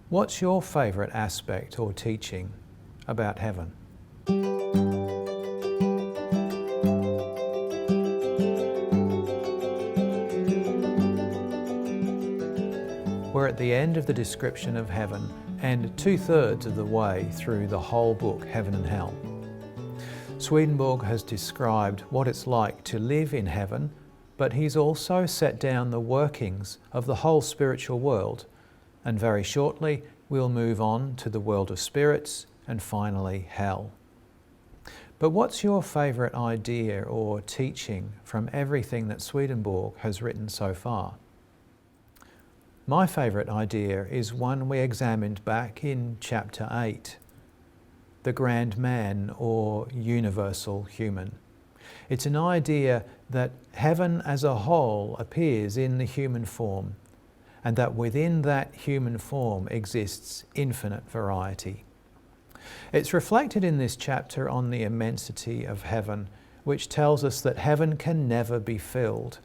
What's your favourite aspect or teaching about heaven? We're at the end of the description of heaven and 2/3 of the way through the whole book, Heaven and Hell. Swedenborg has described what it's like to live in heaven, but he's also set down the workings of the whole spiritual world, and very shortly we'll move on to the world of spirits and finally hell. But what's your favourite idea or teaching from everything that Swedenborg has written so far? My favourite idea is one we examined back in chapter 8, the grand man or universal human. It's an idea that heaven as a whole appears in the human form, and that within that human form exists infinite variety. It's reflected in this chapter on the immensity of heaven, which tells us that heaven can never be filled,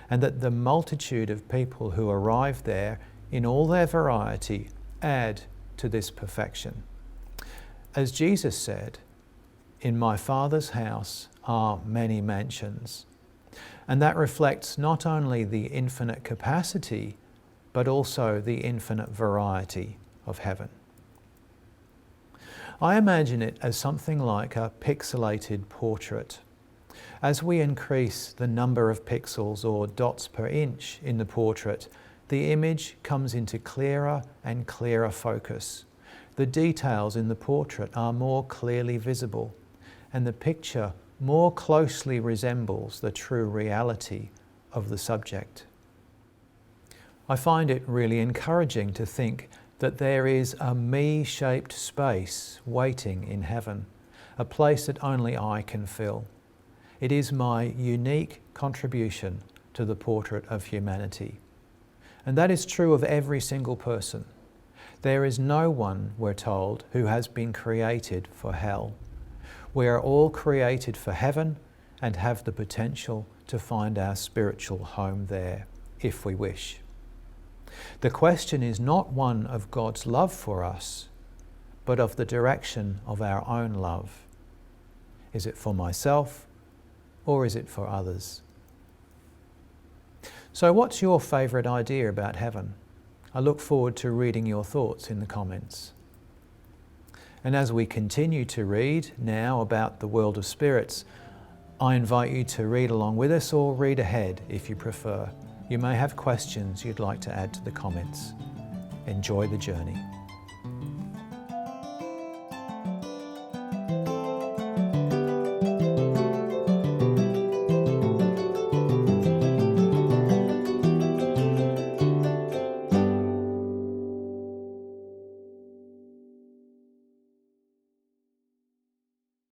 and that the multitude of people who arrive there in all their variety add to this perfection. As Jesus said, "In my Father's house are many mansions," and that reflects not only the infinite capacity, but also the infinite variety of heaven. I imagine it as something like a pixelated portrait. As we increase the number of pixels or dots per inch in the portrait, the image comes into clearer and clearer focus. The details in the portrait are more clearly visible, and the picture more closely resembles the true reality of the subject. I find it really encouraging to think that there is a me-shaped space waiting in heaven, a place that only I can fill. It is my unique contribution to the portrait of humanity. And that is true of every single person. There is no one, we're told, who has been created for hell. We are all created for heaven and have the potential to find our spiritual home there, if we wish. The question is not one of God's love for us, but of the direction of our own love. Is it for myself, or is it for others? So what's your favourite idea about heaven? I look forward to reading your thoughts in the comments. And as we continue to read now about the world of spirits, I invite you to read along with us or read ahead if you prefer. You may have questions you'd like to add to the comments. Enjoy the journey.